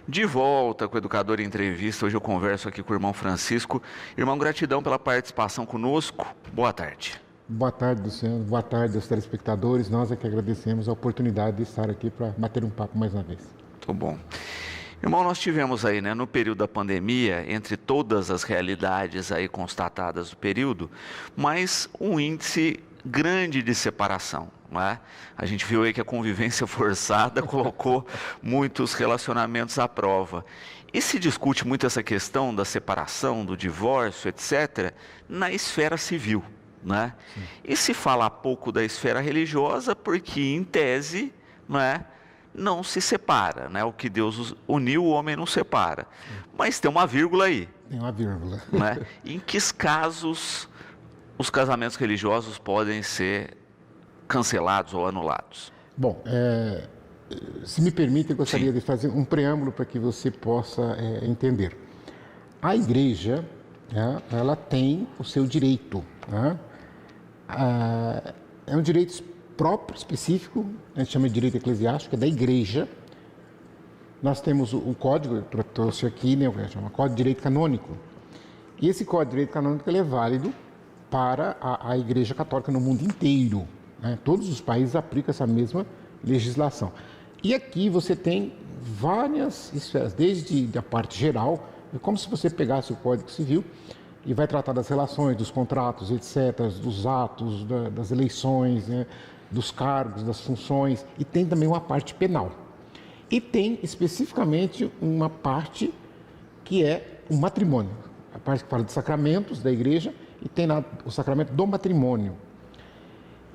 De volta com o Educador em Entrevista. Hoje eu converso aqui com o irmão Francisco. Irmão, gratidão pela participação conosco. Boa tarde. Boa tarde, Luciano. Boa tarde aos telespectadores. Nós é que agradecemos a oportunidade de estar aqui para bater um papo mais uma vez. Muito bom. Irmão, nós tivemos aí, no período da pandemia, entre todas as realidades aí constatadas do período, mas um índice grande de separação. Não é? A gente viu aí que a convivência forçada colocou muitos relacionamentos à prova. E se discute muito essa questão da separação, do divórcio, etc., na esfera civil. Né? E se fala pouco da esfera religiosa, porque em tese não se separa. Né? O que Deus uniu, o homem não separa. Mas tem uma vírgula aí. Tem uma vírgula. Né? Em que casos os casamentos religiosos podem ser cancelados ou anulados? Bom, se me permite, eu gostaria de fazer um preâmbulo para que você possa entender. A igreja, ela tem o seu direito. É um direito próprio, específico, a gente chama de direito eclesiástico, é da igreja. Nós temos o código, eu trouxe aqui, chama Código de Direito Canônico. E esse Código de Direito Canônico ele é válido para a Igreja Católica no mundo inteiro. Todos os países aplicam essa mesma legislação. E aqui você tem várias esferas, desde a parte geral, é como se você pegasse o Código Civil e vai tratar das relações, dos contratos, etc., dos atos, das eleições, dos cargos, das funções, e tem também uma parte penal. E tem especificamente uma parte que é o matrimônio, a parte que fala de sacramentos da igreja, e tem lá o sacramento do matrimônio.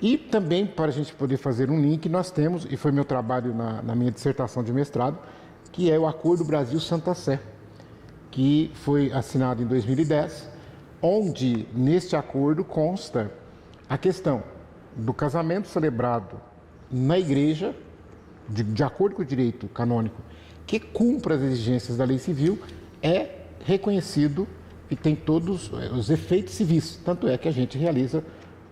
E também, para a gente poder fazer um link, nós temos, e foi meu trabalho na minha dissertação de mestrado, que é o Acordo Brasil-Santa Sé, que foi assinado em 2010, onde neste acordo consta a questão do casamento celebrado na igreja, de acordo com o direito canônico, que cumpra as exigências da lei civil, é reconhecido e tem todos os efeitos civis. Tanto é que a gente realiza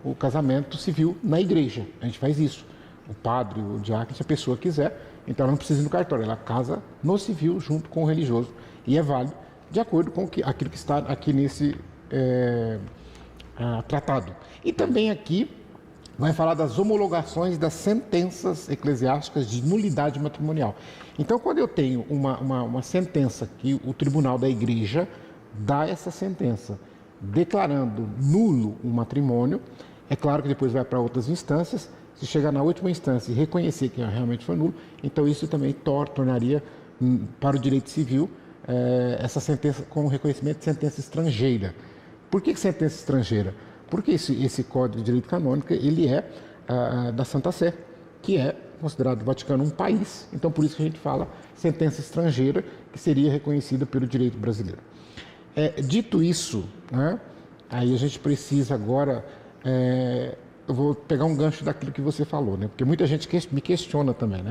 o casamento civil na igreja. A gente faz isso. O padre, o diácono, se a pessoa quiser, então ela não precisa ir no cartório, ela casa no civil junto com o religioso. E é válido de acordo com aquilo que está aqui nesse tratado. E também aqui vai falar das homologações das sentenças eclesiásticas de nulidade matrimonial. Então, quando eu tenho uma sentença que o tribunal da igreja dá essa sentença declarando nulo um matrimônio, é claro que depois vai para outras instâncias. Se chegar na última instância e reconhecer que realmente foi nulo, então isso também tornaria para o direito civil essa sentença com reconhecimento de sentença estrangeira. Por que sentença estrangeira? Porque esse Código de Direito Canônico ele é da Santa Sé, que é considerado o Vaticano um país. Então, por isso que a gente fala sentença estrangeira, que seria reconhecida pelo direito brasileiro. Dito isso, aí a gente precisa agora... eu vou pegar um gancho daquilo que você falou, porque muita gente me questiona também.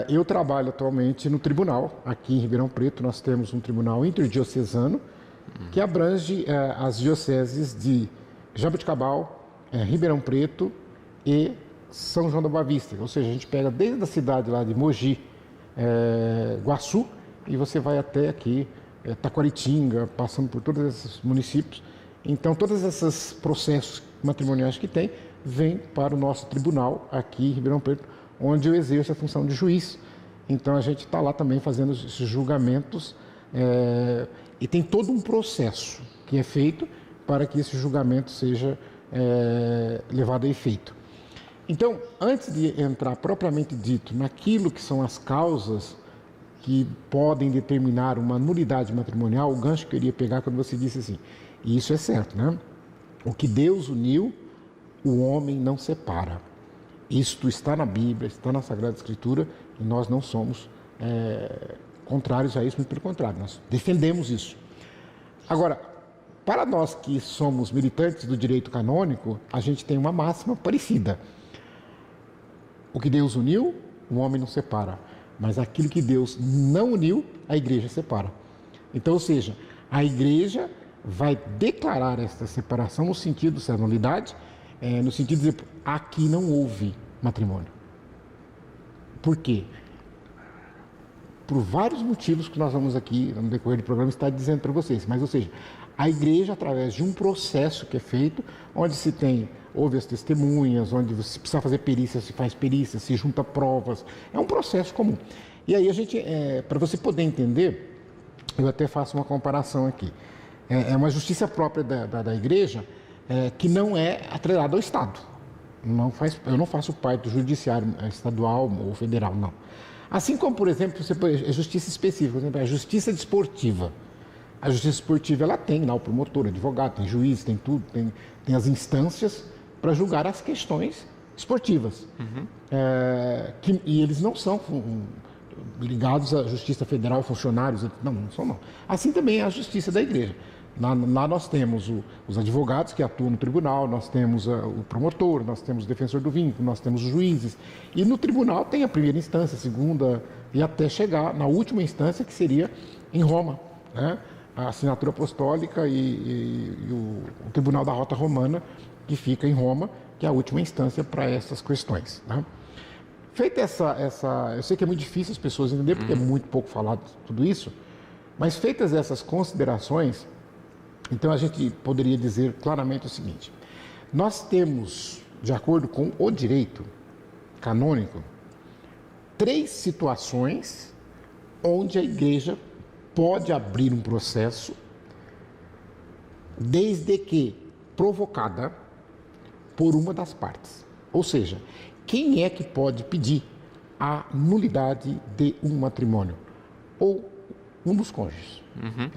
Eu trabalho atualmente no tribunal, aqui em Ribeirão Preto. Nós temos um tribunal interdiocesano que abrange as dioceses de Jaboticabal, Ribeirão Preto e São João da Boa Vista. Ou seja, a gente pega desde a cidade lá de Mogi, Guaçu, e você vai até aqui, Taquaritinga, passando por todos esses municípios. Então, todos esses processos matrimoniais que tem, vêm para o nosso tribunal aqui em Ribeirão Preto, onde eu exerço a função de juiz. Então, a gente está lá também fazendo esses julgamentos e tem todo um processo que é feito para que esse julgamento seja levado a efeito. Então, antes de entrar propriamente dito naquilo que são as causas que podem determinar uma nulidade matrimonial, o gancho que eu queria pegar quando você disse assim, e isso é certo, O que Deus uniu, o homem não separa. Isto está na Bíblia, está na Sagrada Escritura, e nós não somos contrários a isso, muito pelo contrário, nós defendemos isso. Agora, para nós que somos militantes do direito canônico, a gente tem uma máxima parecida. O que Deus uniu, o homem não separa. Mas aquilo que Deus não uniu, a igreja separa. Então, ou seja, a igreja vai declarar esta separação no sentido dessa nulidade, no sentido de dizer, aqui não houve matrimônio. Por quê? por vários motivos que nós vamos aqui, no decorrer do programa, estar dizendo para vocês. Mas, ou seja, a igreja, através de um processo que é feito, onde ouve as testemunhas, onde você precisa fazer perícia, se faz perícia, se junta provas, é um processo comum. E aí para você poder entender, eu até faço uma comparação aqui. É uma justiça própria da igreja que não é atrelada ao Estado. Eu não faço parte do judiciário estadual ou federal, não. Assim como, por exemplo, é justiça específica, por exemplo, a justiça desportiva. A justiça esportiva, ela tem lá o promotor, advogado, tem juiz, tem tudo, tem as instâncias para julgar as questões esportivas. E eles não são ligados à justiça federal, funcionários, não são não. Assim também é a justiça da igreja. Lá nós temos os advogados que atuam no tribunal, nós temos o promotor, nós temos o defensor do vínculo, nós temos os juízes. E no tribunal tem a primeira instância, a segunda, e até chegar na última instância, que seria em Roma, né? A assinatura apostólica e o Tribunal da Rota Romana, que fica em Roma, que é a última instância para essas questões. Né? Feita eu sei que é muito difícil as pessoas entenderem, porque é muito pouco falado tudo isso, mas feitas essas considerações, então a gente poderia dizer claramente o seguinte: nós temos, de acordo com o direito canônico, 3 situações onde a igreja pode abrir um processo, desde que provocada por uma das partes. Ou seja, quem é que pode pedir a nulidade de um matrimônio? Ou um dos cônjuges.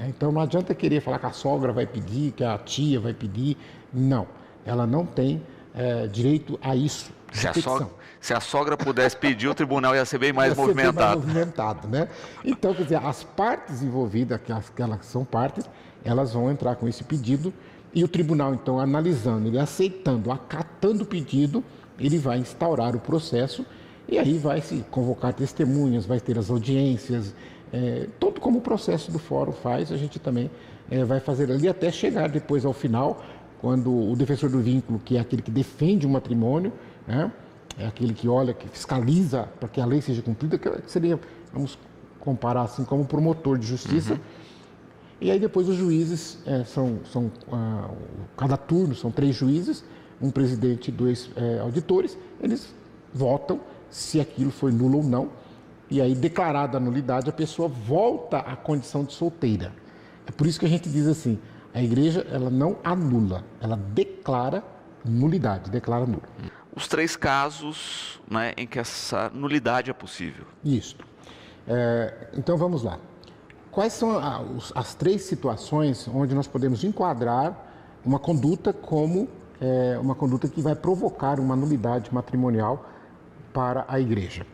Então não adianta querer falar que a sogra vai pedir, que a tia vai pedir. Não, ela não tem direito a isso. Se a sogra pudesse pedir, o tribunal ia ser bem mais movimentado. Né? Então, quer dizer, as partes envolvidas, aquelas que são partes, elas vão entrar com esse pedido e o tribunal, então, analisando, ele aceitando, acatando o pedido, ele vai instaurar o processo e aí vai se convocar testemunhas, vai ter as audiências, tudo como o processo do fórum faz, a gente também vai fazer ali até chegar depois ao final, quando o defensor do vínculo, que é aquele que defende o matrimônio, né? É aquele que olha, que fiscaliza para que a lei seja cumprida, que seria, vamos comparar assim, como promotor de justiça. E aí depois os juízes, cada turno são 3 juízes, um presidente e 2 auditores, eles votam se aquilo foi nulo ou não, e aí declarada a nulidade, a pessoa volta à condição de solteira. É por isso que a gente diz assim, a igreja ela não anula, ela declara nulidade, declara nulo. Os 3 casos, né, em que essa nulidade é possível. Isso. Então vamos lá. Quais são as 3 situações onde nós podemos enquadrar uma conduta como uma conduta que vai provocar uma nulidade matrimonial para a igreja?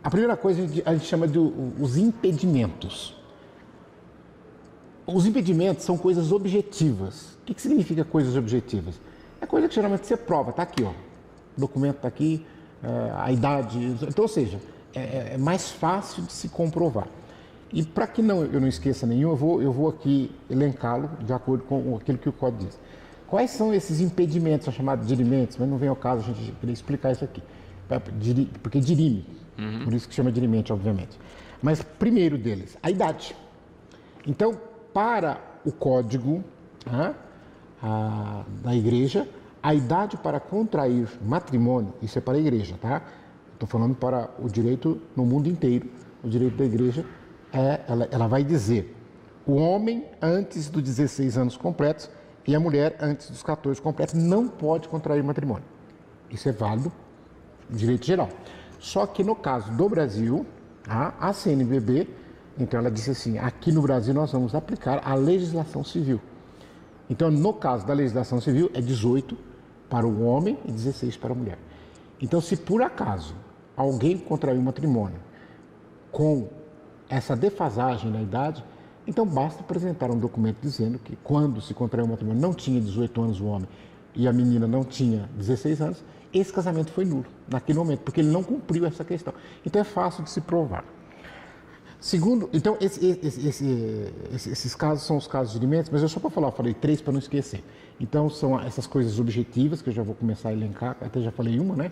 A primeira coisa a gente chama de os impedimentos. Os impedimentos são coisas objetivas. O que significa coisas objetivas? É coisa que geralmente você prova, está aqui, ó. O documento está aqui, a idade. Então, ou seja, é mais fácil de se comprovar. E para que eu não esqueça nenhum, eu vou aqui elencá-lo de acordo com aquilo que o Código diz. Quais são esses impedimentos, são chamados dirimentos, mas não vem ao caso a gente querer explicar isso aqui, porque dirime, por isso que chama dirimente, obviamente. Mas primeiro deles, a idade. Então, para o Código da Igreja, a idade para contrair matrimônio, isso é para a igreja, tá? Estou falando para o direito no mundo inteiro. O direito da igreja, ela vai dizer, o homem antes dos 16 anos completos e a mulher antes dos 14 completos não pode contrair matrimônio. Isso é válido, direito geral. Só que no caso do Brasil, a CNBB, então ela disse assim, aqui no Brasil nós vamos aplicar a legislação civil. Então, no caso da legislação civil, é 18 para o homem e 16 para a mulher. Então, se por acaso alguém contraiu um matrimônio com essa defasagem na idade, então basta apresentar um documento dizendo que quando se contraiu um matrimônio não tinha 18 anos o homem e a menina não tinha 16 anos, esse casamento foi nulo naquele momento, porque ele não cumpriu essa questão. Então, é fácil de se provar. Segundo, então, esses casos são os casos de dirimentos, mas eu só para falar, eu falei 3 para não esquecer. Então, são essas coisas objetivas, que eu já vou começar a elencar, até já falei uma, né?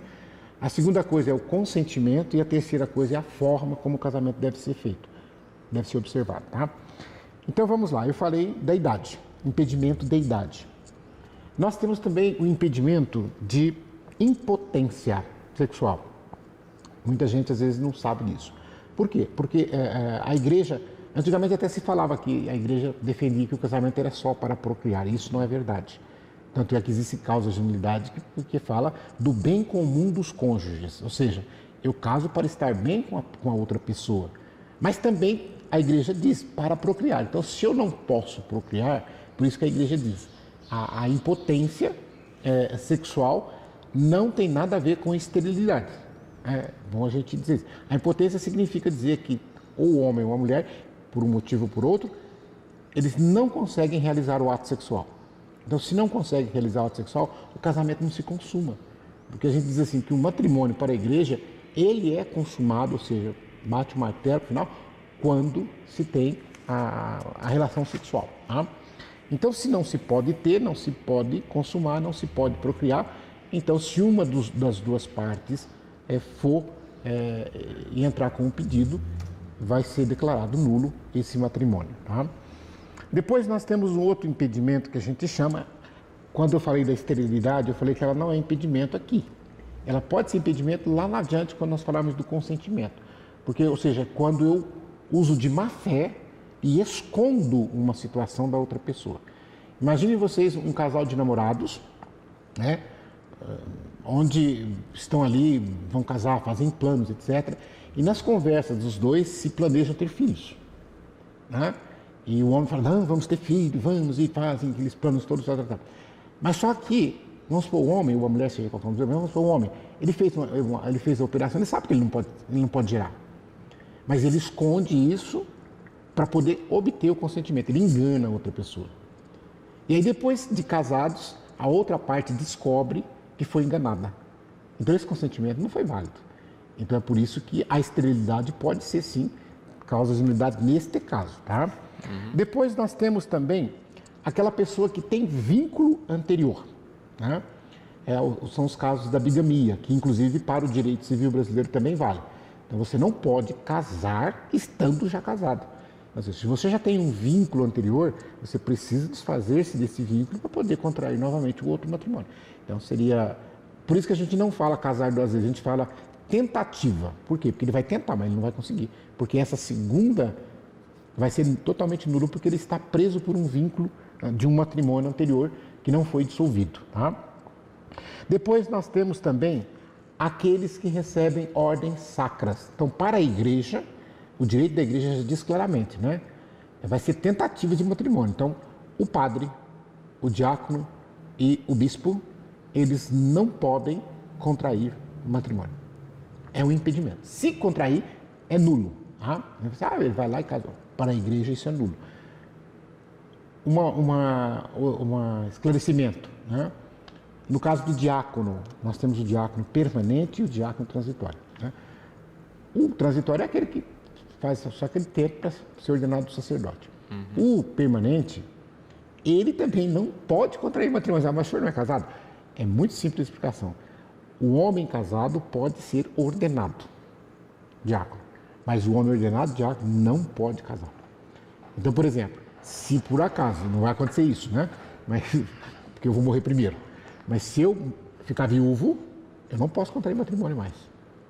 A segunda coisa é o consentimento e a terceira coisa é a forma como o casamento deve ser feito, deve ser observado, tá? Então vamos lá, eu falei da idade, impedimento da idade. Nós temos também o impedimento de impotência sexual. Muita gente às vezes não sabe disso. Por quê? Porque a igreja, antigamente até se falava que a igreja defendia que o casamento era só para procriar, e isso não é verdade. Tanto é que existem causas de nulidade que fala do bem comum dos cônjuges, ou seja, eu caso para estar bem com a outra pessoa. Mas também a igreja diz para procriar. Então, se eu não posso procriar, por isso que a igreja diz, a impotência sexual não tem nada a ver com esterilidade. É bom a gente dizer isso. A impotência significa dizer que ou o homem ou a mulher, por um motivo ou por outro, eles não conseguem realizar o ato sexual. Então, se não consegue realizar o ato sexual, o casamento não se consuma. Porque a gente diz assim, que o matrimônio para a igreja, ele é consumado, ou seja, bate o martelo no final, quando se tem a relação sexual. Tá? Então, se não se pode ter, não se pode consumar, não se pode procriar. Então, se uma das duas partes for e entrar com um pedido, vai ser declarado nulo esse matrimônio. Tá? Depois nós temos um outro impedimento que a gente chama, quando eu falei da esterilidade, eu falei que ela não é impedimento aqui. Ela pode ser impedimento lá adiante quando nós falarmos do consentimento. Porque, ou seja, quando eu uso de má fé e escondo uma situação da outra pessoa. Imaginem vocês um casal de namorados, né, onde estão ali, vão casar, fazem planos, etc. E nas conversas dos dois se planejam ter filhos. Né? E o homem fala, não, vamos ter filho, vamos, e fazem aqueles planos todos, tal. Mas só que, vamos supor, o homem, ou a mulher, seja qual for, vamos supor, o homem, ele fez a operação, ele sabe que ele não pode gerar. Mas ele esconde isso para poder obter o consentimento, ele engana a outra pessoa. E aí depois de casados, a outra parte descobre que foi enganada. Então esse consentimento não foi válido. Então é por isso que a esterilidade pode ser sim causa de nulidade neste caso, tá? Depois nós temos também aquela pessoa que tem vínculo anterior, né? São os casos da bigamia, que inclusive para o direito civil brasileiro também vale. Então você não pode casar estando já casado. Ou seja, se você já tem um vínculo anterior, você precisa desfazer-se desse vínculo para poder contrair novamente o outro matrimônio. Então seria... Por isso que a gente não fala casar duas vezes, a gente fala tentativa. Por quê? Porque ele vai tentar, mas ele não vai conseguir. Porque essa segunda vai ser totalmente nulo porque ele está preso por um vínculo de um matrimônio anterior que não foi dissolvido. Tá? Depois nós temos também aqueles que recebem ordens sacras. Então, para a igreja, o direito da igreja já diz claramente, né? Vai ser tentativa de matrimônio. Então, o padre, o diácono e o bispo, eles não podem contrair matrimônio. É um impedimento. Se contrair, é nulo. Tá? Ele vai lá e casou. Para a igreja, isso é nulo. Esclarecimento, né? No caso do diácono, nós temos o diácono permanente e o diácono transitório. Né? O transitório é aquele que faz só aquele tempo para ser ordenado sacerdote. O permanente, ele também não pode contrair matrimônio. Mas o senhor não é casado? É muito simples a explicação. O homem casado pode ser ordenado diácono, mas o homem ordenado diácono não pode casar. Então, por exemplo, se por acaso, não vai acontecer isso, né? Mas, porque eu vou morrer primeiro. Mas se eu ficar viúvo, eu não posso contrair matrimônio mais,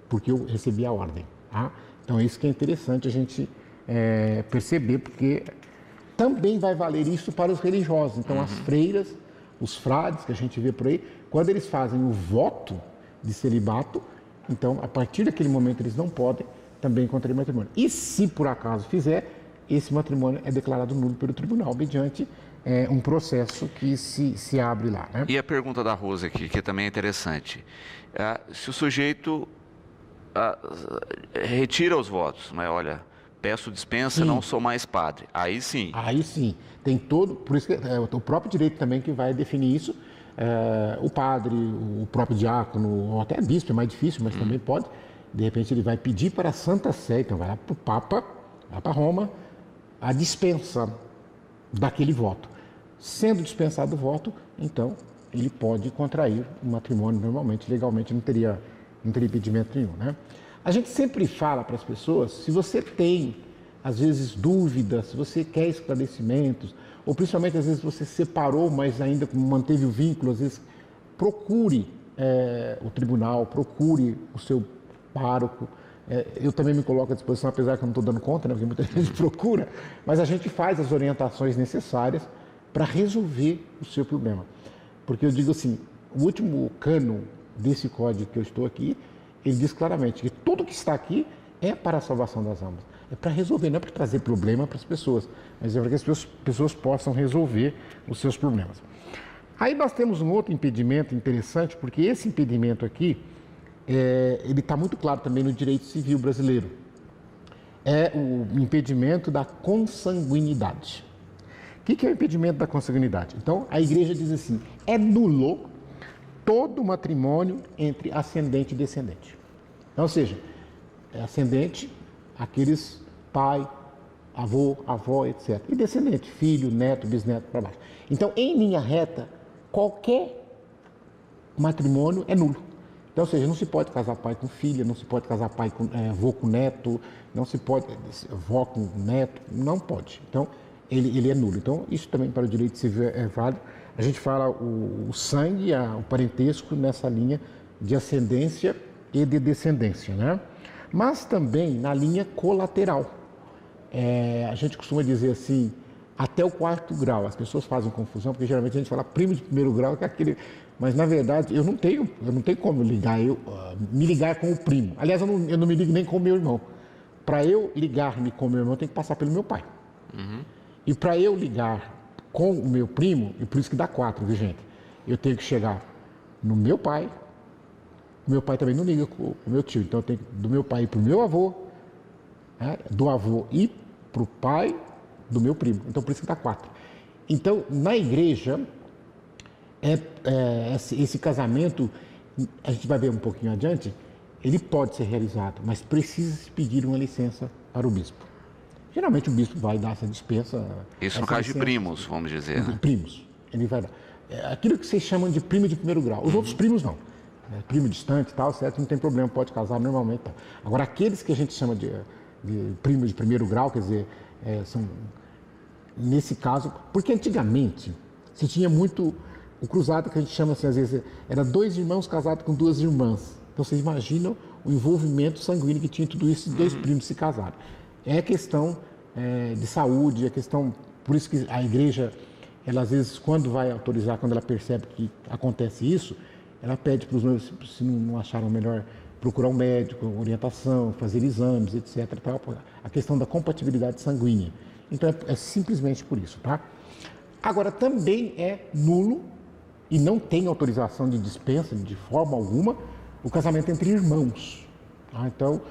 porque eu recebi a ordem. Tá? Então, é isso que é interessante a gente perceber, porque também vai valer isso para os religiosos. Então, as freiras, os frades que a gente vê por aí, quando eles fazem o voto de celibato, então, a partir daquele momento, eles não podem também contrair matrimônio. E se por acaso fizer, esse matrimônio é declarado nulo pelo tribunal, mediante um processo que se abre lá. Né? E a pergunta da Rosa aqui, que também é interessante. Se o sujeito retira os votos, né? Olha, peço dispensa, não sou mais padre. Aí sim. Aí sim. Tem todo... Por isso que o próprio direito também que vai definir isso. O padre, o próprio diácono, ou até bispo, é mais difícil, mas também pode. De repente ele vai pedir para a Santa Sé, então vai lá para o Papa, vai para Roma, a dispensa daquele voto. Sendo dispensado o voto, então ele pode contrair um matrimônio normalmente, legalmente não teria não teria impedimento nenhum, né? A gente sempre fala para as pessoas, se você tem, às vezes, dúvidas, se você quer esclarecimentos, ou principalmente, às vezes, você separou, mas ainda manteve o vínculo, às vezes, procure o tribunal, procure o seu pároco. Eu também me coloco à disposição, apesar que eu não estou dando conta, né, porque muita gente procura, mas a gente faz as orientações necessárias para resolver o seu problema. Porque eu digo assim, o último cânon desse código que eu estou aqui, ele diz claramente que tudo que está aqui é para a salvação das almas. É para resolver, não é para trazer problema para as pessoas, mas é para que as pessoas possam resolver os seus problemas. Aí nós temos um outro impedimento interessante, porque esse impedimento aqui, ele está muito claro também no direito civil brasileiro. É o impedimento da consanguinidade. O que é o impedimento da consanguinidade? Então, a igreja diz assim, é nulo todo matrimônio entre ascendente e descendente. Então, ou seja, ascendente, aqueles pai, avô, avó, etc. E descendente, filho, neto, bisneto, para baixo. Então, em linha reta, qualquer matrimônio é nulo. Então, ou seja, não se pode casar pai com filha, não se pode casar avô com neto, não se pode avó com neto, não pode. Então, ele é nulo. Então, isso também para o direito civil é válido. A gente fala o sangue, o parentesco nessa linha de ascendência e de descendência, né? Mas também na linha colateral. A gente costuma dizer assim, até o 4º grau. As pessoas fazem confusão, porque geralmente a gente fala primo de 1º grau, que é aquele... Mas, na verdade, eu não tenho como me ligar com o primo. Aliás, eu não me ligo nem com o meu irmão. Para eu ligar-me com o meu irmão, eu tenho que passar pelo meu pai. Uhum. E para eu ligar com o meu primo, e por isso que dá 4, viu, gente? Eu tenho que chegar no meu pai. O meu pai também não liga com o meu tio. Então, eu tenho que do meu pai ir para o meu avô, né? Do avô ir para o pai do meu primo. Então, por isso que dá 4. Então, na igreja... esse casamento, a gente vai ver um pouquinho adiante, ele pode ser realizado, mas precisa se pedir uma licença para o bispo. Geralmente o bispo vai dar essa dispensa. Isso no caso de primos, vamos dizer. Né? Primos, ele vai dar. Aquilo que vocês chamam de primo de 1º grau. Os outros primos não. Primo distante e tal, certo? Não tem problema, pode casar normalmente. Tal. Agora, aqueles que a gente chama de primo de 1º grau, quer dizer, são nesse caso, porque antigamente se tinha muito... O cruzado, que a gente chama assim, às vezes, era 2 irmãos casados com 2 irmãs. Então, vocês imaginam o envolvimento sanguíneo que tinha tudo isso, 2 primos se casaram. É questão de saúde, é questão... Por isso que a igreja, ela às vezes, quando vai autorizar, quando ela percebe que acontece isso, ela pede para os noivos, se não acharam melhor, procurar um médico, orientação, fazer exames, etc. Tal, a questão da compatibilidade sanguínea. Então, é simplesmente por isso, tá? Agora, também é nulo e não tem autorização de dispensa de forma alguma o casamento entre irmãos. Tá? Então,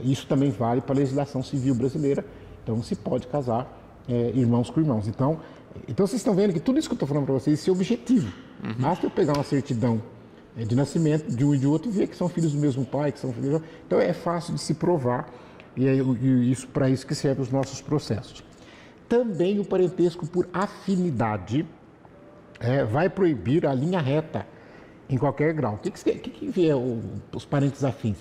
isso também vale para a legislação civil brasileira. Então, se pode casar irmãos com irmãos. Então, vocês estão vendo que tudo isso que eu estou falando para vocês, isso é objetivo. Basta eu pegar uma certidão de nascimento de um e de outro e ver que são filhos do mesmo pai, que são filhos... Então, é fácil de se provar e isso para isso que servem os nossos processos. Também o parentesco por afinidade vai proibir a linha reta em qualquer grau. O que é os parentes afins?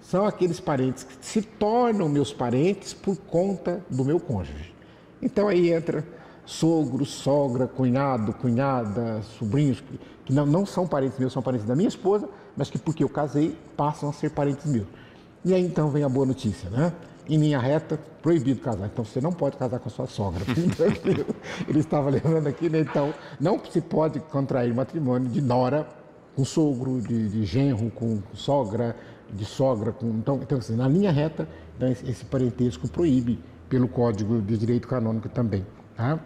São aqueles parentes que se tornam meus parentes por conta do meu cônjuge. Então aí entra sogro, sogra, cunhado, cunhada, sobrinhos, que não são parentes meus, são parentes da minha esposa, mas que porque eu casei passam a ser parentes meus. E aí então vem a boa notícia, né? Em linha reta, proibido casar. Então, você não pode casar com a sua sogra. Ele estava lembrando aqui, né? Então, não se pode contrair matrimônio de nora com sogro, de genro com sogra, de sogra com... Então assim, na linha reta, então, esse parentesco proíbe pelo Código de Direito Canônico também. Tá?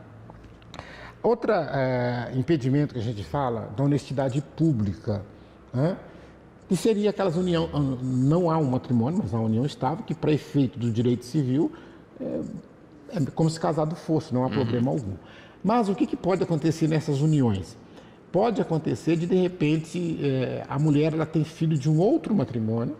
Outro impedimento que a gente fala, da honestidade pública, né? Que seria aquelas uniões, não há um matrimônio, mas há uma união estável, que para efeito do direito civil é como se casado fosse, não há problema algum. Mas o que pode acontecer nessas uniões? Pode acontecer de repente, a mulher ela tem filho de um outro matrimônio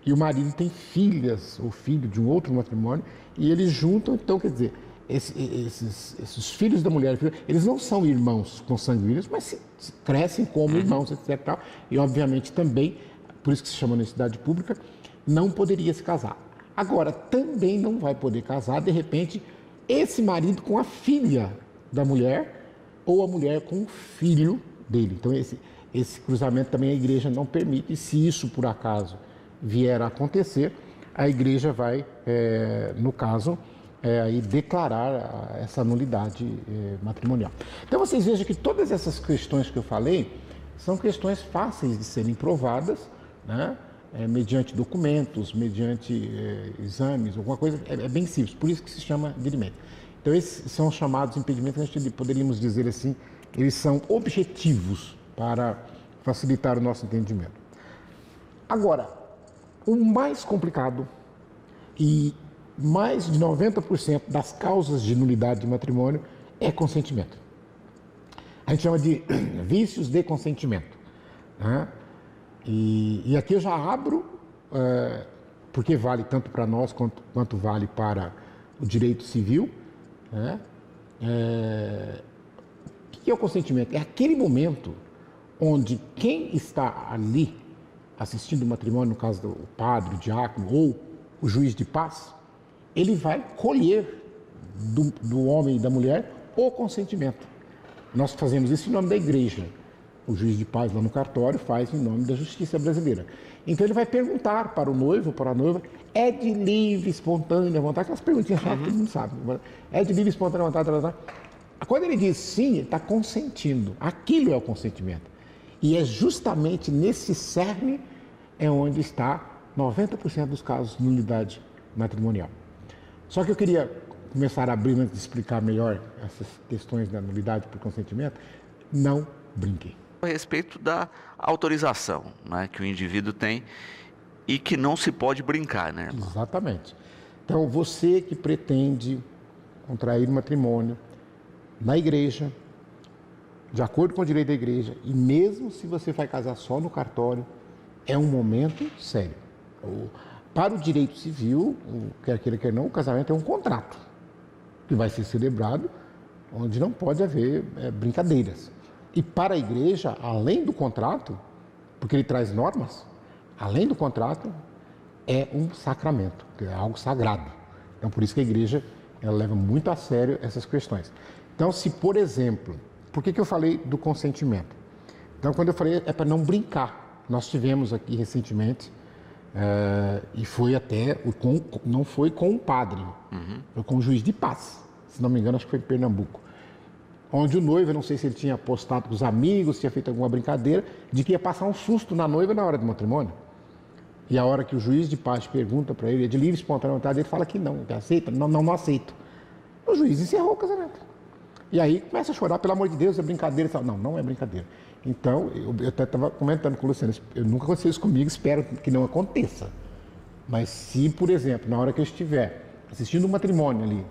e o marido tem filhas ou filho de um outro matrimônio e eles juntam, então quer dizer, esses filhos da mulher, eles não são irmãos consanguíneos, mas crescem como irmãos, etc. E, obviamente, também por isso que se chama universidade pública, não poderia se casar. Agora, também não vai poder casar, de repente, esse marido com a filha da mulher ou a mulher com o filho dele. Então, esse cruzamento também a igreja não permite. E se isso, por acaso, vier a acontecer, a igreja vai, no caso, aí declarar essa nulidade matrimonial. Então, vocês vejam que todas essas questões que eu falei são questões fáceis de serem provadas, né? Mediante documentos, mediante exames, alguma coisa, é bem simples, por isso que se chama dirimento. Então, esses são os chamados impedimentos, a gente poderíamos dizer assim, eles são objetivos para facilitar o nosso entendimento. Agora, o mais complicado e mais de 90% das causas de nulidade de matrimônio é consentimento. A gente chama de vícios de consentimento, né? E aqui eu já abro, porque vale tanto para nós quanto vale para o direito civil, né? O que é o consentimento? É aquele momento onde quem está ali assistindo o matrimônio, no caso do padre, o diácono ou o juiz de paz, ele vai colher do homem e da mulher o consentimento. Nós fazemos isso em nome da igreja. O juiz de paz lá no cartório faz em nome da justiça brasileira. Então ele vai perguntar para o noivo, para a noiva, é de livre, espontânea vontade? Aquelas perguntinhas chatas, todo mundo sabe. É de livre, espontânea vontade? Quando ele diz sim, ele está consentindo. Aquilo é o consentimento. E é justamente nesse cerne onde está 90% dos casos de nulidade matrimonial. Só que eu queria começar a abrir, antes de explicar melhor essas questões da nulidade por consentimento, não brinquem. A respeito da autorização, né, que o indivíduo tem e que não se pode brincar, né, irmão? Exatamente. Então, você que pretende contrair matrimônio na igreja, de acordo com o direito da igreja, e mesmo se você vai casar só no cartório, é um momento sério. Para o direito civil, quer queira, quer não, o casamento é um contrato que vai ser celebrado, onde não pode haver brincadeiras. E para a igreja, além do contrato, porque ele traz normas, além do contrato, é um sacramento, é algo sagrado. Então, por isso que a igreja ela leva muito a sério essas questões. Então, se, por exemplo, por que eu falei do consentimento? Então, quando eu falei, é para não brincar. Nós tivemos aqui recentemente, e foi até, não foi com o padre, foi com o juiz de paz, se não me engano, acho que foi em Pernambuco, onde o noivo, eu não sei se ele tinha apostado com os amigos, se tinha feito alguma brincadeira, de que ia passar um susto na noiva na hora do matrimônio. E a hora que o juiz de paz pergunta para ele, é de livre e espontânea vontade, ele fala que não, que aceita, não aceito. O juiz encerrou o casamento. E aí começa a chorar, pelo amor de Deus, é brincadeira. Não é brincadeira. Então, eu até estava comentando com o Luciano, nunca aconteceu isso comigo, espero que não aconteça. Mas se, por exemplo, na hora que eu estiver assistindo um matrimônio ali,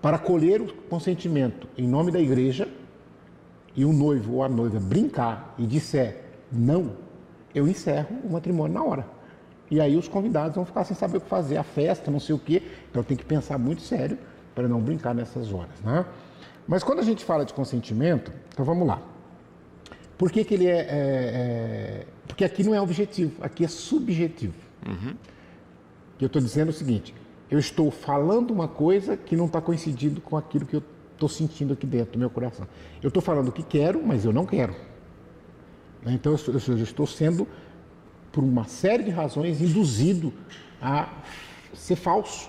para colher o consentimento em nome da igreja, e o noivo ou a noiva brincar e disser não, eu encerro o matrimônio na hora. E aí os convidados vão ficar sem saber o que fazer, a festa, não sei o quê. Então tem que pensar muito sério para não brincar nessas horas, né? Mas quando a gente fala de consentimento, então vamos lá. Por que ele porque aqui não é objetivo, aqui é subjetivo. Eu estou dizendo o seguinte, eu estou falando uma coisa que não está coincidindo com aquilo que eu estou sentindo aqui dentro do meu coração. Eu estou falando o que quero, mas eu não quero. Então eu estou sendo, por uma série de razões, induzido a ser falso,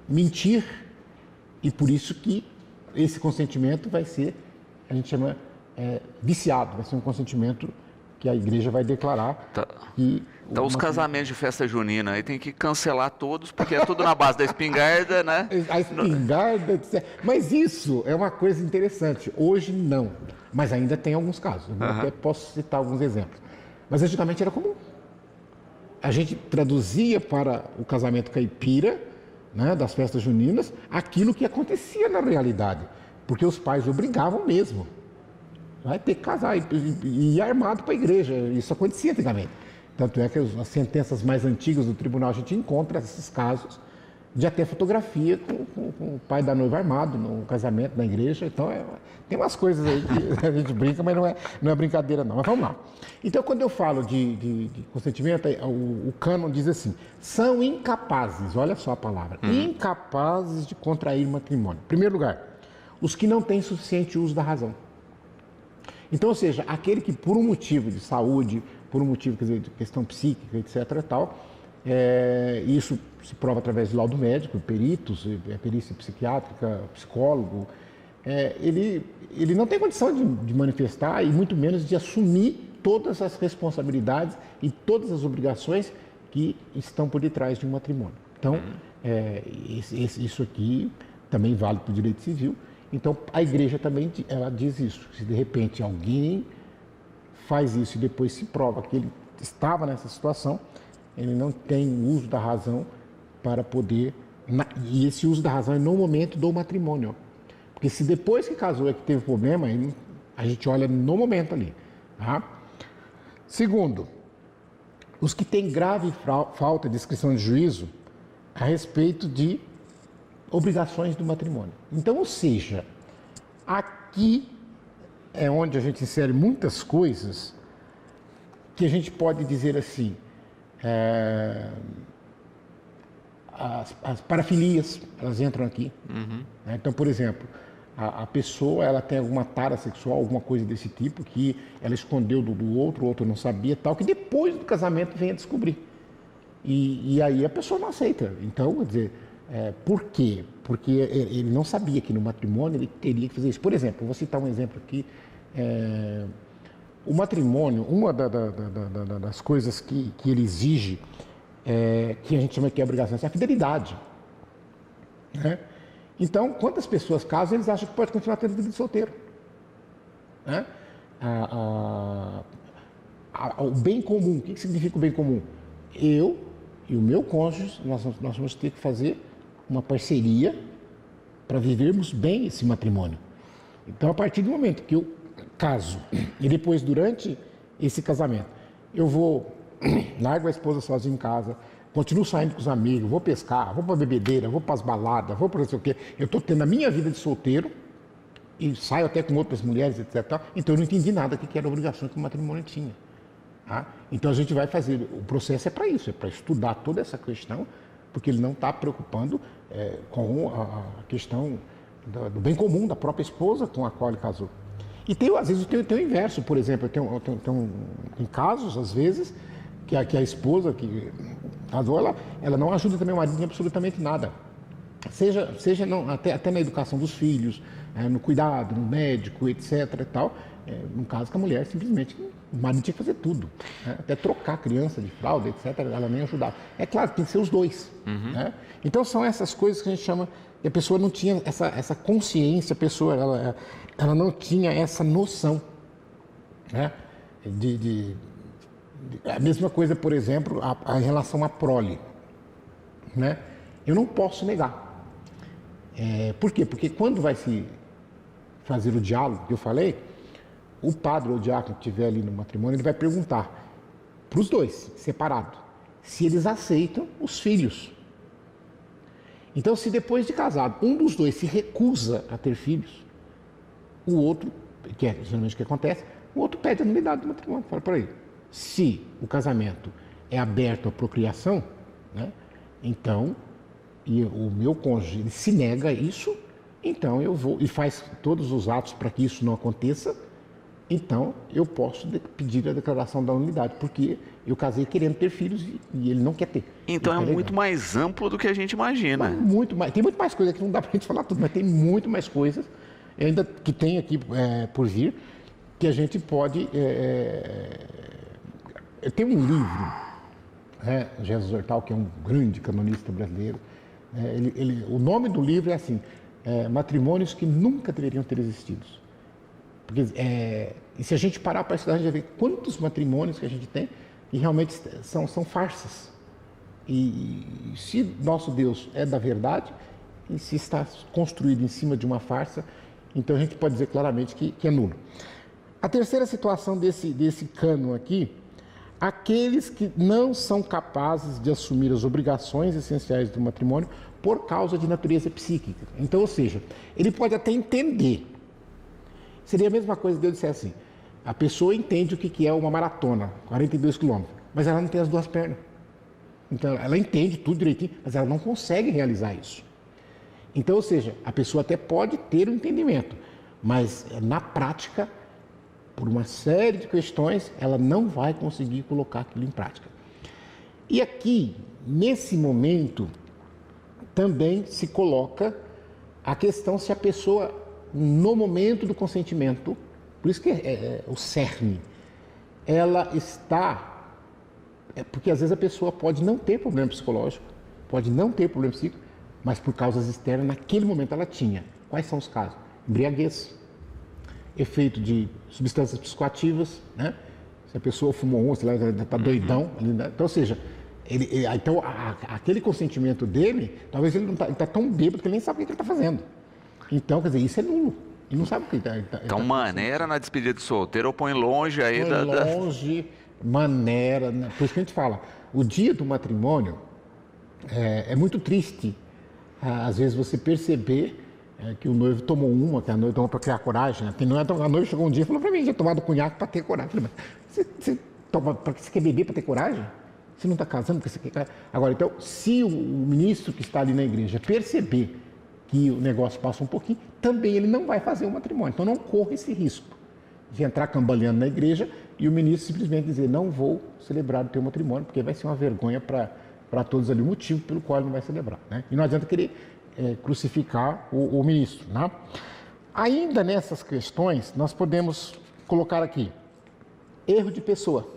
mentir, e por isso que esse consentimento vai ser, a gente chama viciado, vai ser um consentimento que a igreja vai declarar. Então os casamentos de festa junina aí tem que cancelar todos, porque é tudo na base da espingarda, né? A espingarda, etc. Mas isso é uma coisa interessante. Hoje não, mas ainda tem alguns casos. Eu até posso citar alguns exemplos. Mas antigamente era comum. A gente traduzia para o casamento caipira, né, das festas juninas, aquilo que acontecia na realidade. Porque os pais obrigavam mesmo. Vai ter que casar e ir armado para a igreja. Isso acontecia antigamente. Tanto é que as sentenças mais antigas do tribunal a gente encontra esses casos já ter fotografia com o pai da noiva armado no casamento, na igreja. Então, tem umas coisas aí que a gente brinca, mas não é brincadeira não. Mas vamos lá. Então, quando eu falo de consentimento, o cânon diz assim, são incapazes, olha só a palavra, incapazes de contrair matrimônio. Em primeiro lugar, os que não têm suficiente uso da razão. Então, ou seja, aquele que por um motivo de saúde, por um motivo, quer dizer, de questão psíquica, etc. e tal, isso se prova através de laudo médico, peritos, perícia psiquiátrica, psicólogo, ele não tem condição de manifestar e muito menos de assumir todas as responsabilidades e todas as obrigações que estão por detrás de um matrimônio. Então, isso aqui também vale para o direito civil. Então, a igreja também ela diz isso. Se de repente alguém faz isso e depois se prova que ele estava nessa situação, ele não tem uso da razão para poder... E esse uso da razão é no momento do matrimônio. Porque se depois que casou é que teve problema, a gente olha no momento ali. Tá? Segundo, os que têm grave falta de discrição de juízo a respeito de obrigações do matrimônio. Então, ou seja, aqui é onde a gente insere muitas coisas que a gente pode dizer assim, as parafilias, elas entram aqui. Então, por exemplo, a pessoa ela tem alguma tara sexual, alguma coisa desse tipo, que ela escondeu do outro, o outro não sabia, tal, que depois do casamento vem a descobrir. E aí a pessoa não aceita. Então, quer dizer, por quê? Porque ele não sabia que no matrimônio ele teria que fazer isso. Por exemplo, vou citar um exemplo aqui. O matrimônio, uma das coisas que ele exige, que a gente chama que é obrigação, é a fidelidade. Né? Então, quantas pessoas casam, eles acham que pode continuar tendo vida de solteiro. Né? O bem comum, o que significa o bem comum? Eu e o meu cônjuge, nós vamos ter que fazer uma parceria para vivermos bem esse matrimônio. Então, a partir do momento que eu caso e depois, durante esse casamento, eu largo a esposa sozinha em casa, continuo saindo com os amigos, vou pescar, vou para a bebedeira, vou para as baladas, vou para não sei o quê, eu estou tendo a minha vida de solteiro e saio até com outras mulheres, etc. Então, eu não entendi nada que era a obrigação que o matrimônio tinha. Tá? Então, a gente vai fazer, o processo é para isso, é para estudar toda essa questão, porque ele não está preocupando com a questão do bem comum da própria esposa com a qual ele casou. E às vezes tem o inverso, por exemplo, tem casos, às vezes, que a esposa que casou, ela não ajuda também o marido em absolutamente nada. Seja não, até na educação dos filhos, no cuidado, no médico, etc. e tal. No caso que a mulher simplesmente, o marido tinha que fazer tudo. Até trocar a criança de fralda, etc. Ela nem ajudava. É claro, tem que ser os dois. Né? Então são essas coisas que a gente chama, que a pessoa não tinha essa consciência, a pessoa ela não tinha essa noção. Né? A mesma coisa, por exemplo, em relação à prole. Né? Eu não posso negar. Por quê? Porque quando vai se fazer o diálogo que eu falei, o padre ou o diácono que estiver ali no matrimônio, ele vai perguntar para os dois, separado, se eles aceitam os filhos. Então, se depois de casado, um dos dois se recusa a ter filhos, o outro, que é geralmente o que acontece, o outro pede a nulidade do matrimônio. Fala para ele, se o casamento é aberto à procriação, né, então, e o meu cônjuge ele se nega a isso, então eu vou e faz todos os atos para que isso não aconteça, então eu posso pedir a declaração da nulidade, porque eu casei querendo ter filhos e ele não quer ter. Então é muito mais amplo do que a gente imagina. Tem muito mais coisa que não dá para a gente falar tudo, mas tem muito mais coisas, ainda que tem aqui por vir, que a gente pode... Tem um livro, Jesus Hortal, que é um grande canonista brasileiro, o nome do livro é assim, Matrimônios que Nunca Deveriam Ter Existido. Porque, e se a gente parar para estudar, a gente vai ver quantos matrimônios que a gente tem que realmente são farsas. E se nosso Deus é da verdade, e se está construído em cima de uma farsa, então a gente pode dizer claramente que é nulo. A terceira situação desse cano aqui, aqueles que não são capazes de assumir as obrigações essenciais do matrimônio por causa de natureza psíquica. Então, ou seja, ele pode até entender. Seria a mesma coisa de eu disser assim, a pessoa entende o que é uma maratona, 42 quilômetros, mas ela não tem as duas pernas. Então, ela entende tudo direitinho, mas ela não consegue realizar isso. Então, ou seja, a pessoa até pode ter o entendimento, mas na prática, por uma série de questões, ela não vai conseguir colocar aquilo em prática. E aqui, nesse momento, também se coloca a questão se a pessoa, no momento do consentimento, por isso que é o cerne, ela está... porque às vezes a pessoa pode não ter problema psicológico, pode não ter problema psíquico, mas por causas externas, naquele momento ela tinha. Quais são os casos? Embriaguez, efeito de substâncias psicoativas, né? Se a pessoa fumou sei lá, está doidão. Então, ou seja, então, aquele consentimento dele, talvez ele não está tão bêbado que ele nem sabe o que ele está fazendo. Então, quer dizer, isso é nulo. Ele não sabe o que ele está Então, maneira na despedida de solteiro, ou põe longe aí maneira. Por isso que a gente fala, o dia do matrimônio é muito triste. Às vezes você perceber que o noivo tomou que a noiva tomou para criar coragem. Né? A noiva chegou um dia e falou para mim, já tomado cunhaque para ter coragem. Eu falei, mas você toma porque você quer beber para ter coragem? Você não está casando porque você quer... Agora, então, se o ministro que está ali na igreja perceber que o negócio passa um pouquinho, também ele não vai fazer o matrimônio. Então, não corra esse risco de entrar cambaleando na igreja e o ministro simplesmente dizer, não vou celebrar o teu matrimônio, porque vai ser uma vergonha para todos ali, o motivo pelo qual ele não vai celebrar. Né? E não adianta querer crucificar o ministro. Né? Ainda nessas questões, nós podemos colocar aqui, erro de pessoa.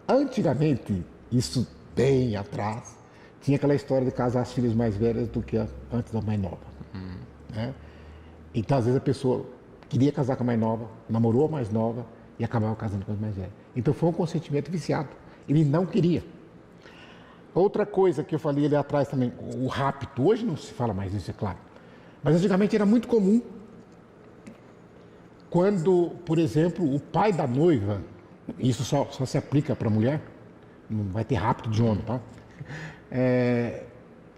Antigamente, isso bem atrás, tinha aquela história de casar as filhas mais velhas do que antes da mais nova. Né? Então, às vezes, a pessoa queria casar com a mais nova, namorou a mais nova e acabava casando com a mais velha. Então, foi um consentimento viciado. Ele não queria. Outra coisa que eu falei ali atrás também, o rapto. Hoje não se fala mais isso, é claro. Mas antigamente era muito comum quando, por exemplo, o pai da noiva, isso só se aplica para a mulher, não vai ter rapto de homem, tá?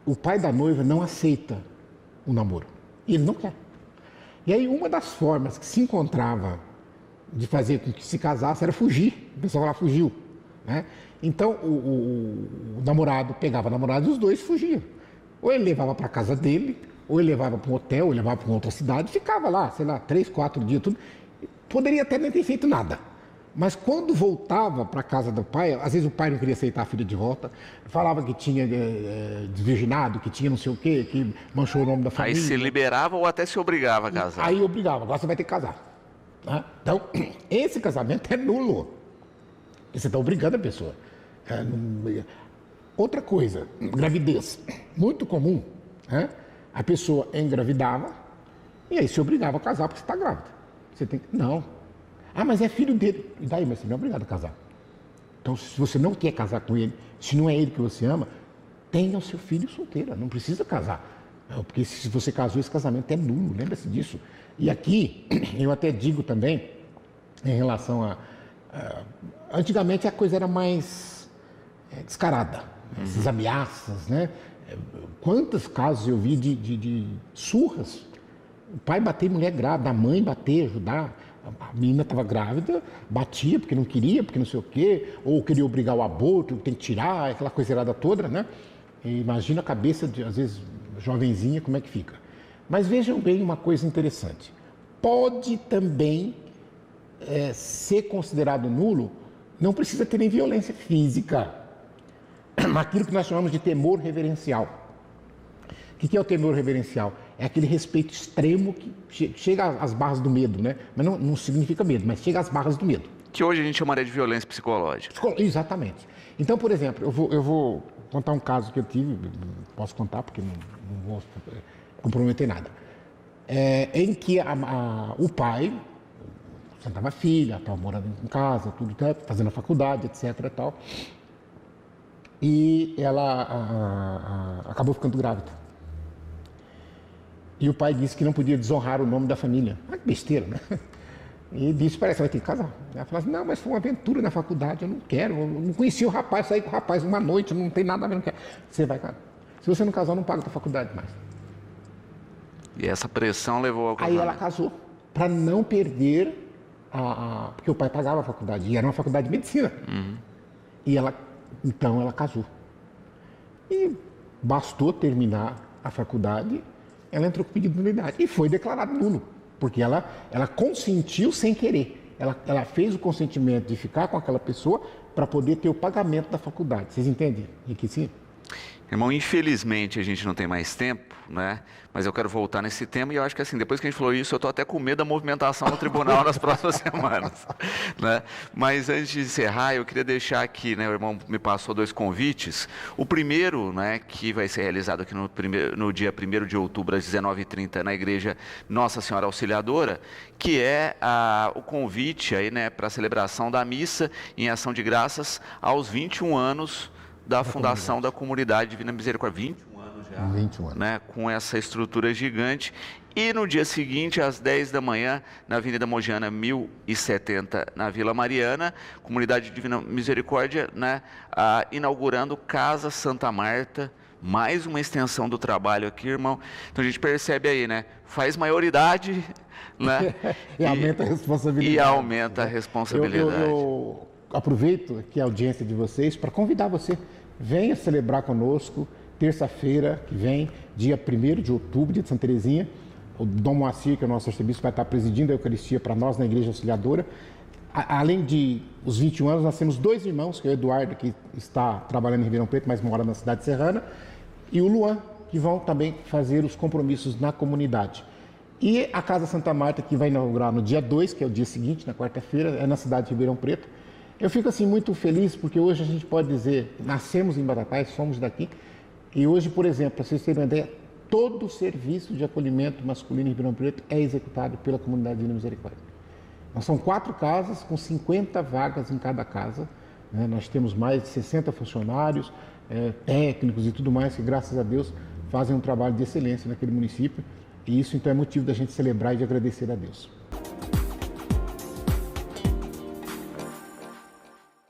O pai da noiva não aceita o namoro. E ele não quer. E aí uma das formas que se encontrava de fazer com que se casasse era fugir. O pessoal lá fugiu. Né? Então o namorado pegava a namorada e os dois fugiam. Ou ele levava para a casa dele, ou ele levava para um hotel, ou ele levava para uma outra cidade, ficava lá, sei lá, 3, 4 dias, tudo. Poderia até nem ter feito nada. Mas quando voltava para a casa do pai, às vezes o pai não queria aceitar a filha de volta, falava que tinha desvirginado, que tinha não sei o quê, que manchou o nome da família. Aí se liberava ou até se obrigava a casar? Aí obrigava, agora você vai ter que casar. Né? Então, esse casamento é nulo. Você está obrigando a pessoa. Outra coisa, gravidez. Muito comum. Né? A pessoa engravidava e aí se obrigava a casar porque você está grávida. Você tem que... Não. Ah, mas é filho dele. E daí? Mas você não é obrigado a casar. Então, se você não quer casar com ele, se não é ele que você ama, tenha o seu filho solteira. Não precisa casar. Porque se você casou, esse casamento é nulo. Lembra-se disso. E aqui, eu até digo também, em relação a... antigamente a coisa era mais descarada. Essas ameaças, né? Quantos casos eu vi de surras? O pai bater mulher grávida, a mãe bater, ajudar. A menina estava grávida, batia porque não queria, porque não sei o quê, ou queria obrigar o aborto, tem que tirar, aquela coisa errada toda, né? E imagina a cabeça, às vezes, jovenzinha, como é que fica. Mas vejam bem uma coisa interessante. Pode também ser considerado nulo, não precisa ter nem violência física. Aquilo que nós chamamos de temor reverencial. O que é o temor reverencial? É aquele respeito extremo que chega às barras do medo, né? Mas não significa medo, mas chega às barras do medo. Que hoje a gente chamaria de violência psicológica. Exatamente. Então, por exemplo, eu vou contar um caso que eu tive, posso contar porque não vou comprometer nada, em que o pai sentava a filha, estava morando em casa, tudo, fazendo a faculdade, etc. E tal, e ela acabou ficando grávida. E o pai disse que não podia desonrar o nome da família. Ah, que besteira, né? E disse para ela, você vai ter que casar. Ela falou assim, não, mas foi uma aventura na faculdade, eu não quero, eu não conheci o rapaz, saí com o rapaz uma noite, não tem nada a ver, não quero. Você vai casar. Se você não casar, não paga a tua faculdade mais. E essa pressão levou ao casamento. Aí ela casou, para não perder porque o pai pagava a faculdade, e era uma faculdade de medicina. E então ela casou. E bastou terminar a faculdade, ela entrou com pedido de nulidade e foi declarado nulo, porque ela consentiu sem querer. Ela fez o consentimento de ficar com aquela pessoa para poder ter o pagamento da faculdade. Vocês entendem, Riquinho? Irmão, infelizmente a gente não tem mais tempo, né? Mas eu quero voltar nesse tema e eu acho que assim, depois que a gente falou isso, eu estou até com medo da movimentação no tribunal nas próximas semanas, né? Mas antes de encerrar, eu queria deixar aqui, né? O irmão me passou 2 convites. O primeiro, né, que vai ser realizado aqui no dia 1º de outubro, às 19h30, na igreja Nossa Senhora Auxiliadora, que é o convite aí, né, para a celebração da missa em ação de graças aos 21 anos da fundação da Comunidade Divina Misericórdia. 21 anos já, 21 anos. Né, com essa estrutura gigante. E no dia seguinte, às 10 da manhã, na Avenida Mogiana 1070, na Vila Mariana, Comunidade Divina Misericórdia, né, inaugurando Casa Santa Marta, mais uma extensão do trabalho aqui, irmão. Então a gente percebe aí, né, faz maioridade, né, e aumenta a responsabilidade. E aumenta a responsabilidade. Eu aproveito aqui a audiência de vocês para convidar você, venha celebrar conosco, terça-feira que vem, dia 1º de outubro, dia de Santa Teresinha. O Dom Moacir, que é o nosso arcebispo, vai estar presidindo a Eucaristia para nós na Igreja Auxiliadora. Além de os 21 anos, nós temos 2 irmãos, que é o Eduardo, que está trabalhando em Ribeirão Preto, mas mora na cidade serrana, e o Luan, que vão também fazer os compromissos na comunidade. E a Casa Santa Marta, que vai inaugurar no dia 2, que é o dia seguinte, na quarta-feira, é na cidade de Ribeirão Preto. Eu fico assim muito feliz porque hoje a gente pode dizer, nascemos em Batatais, somos daqui, e hoje, por exemplo, para vocês terem uma ideia, todo o serviço de acolhimento masculino em Ribeirão Preto é executado pela Comunidade Divina Misericórdia. Nós são 4 casas com 50 vagas em cada casa, né? Nós temos mais de 60 funcionários, técnicos e tudo mais, que graças a Deus fazem um trabalho de excelência naquele município, e isso então é motivo da gente celebrar e de agradecer a Deus.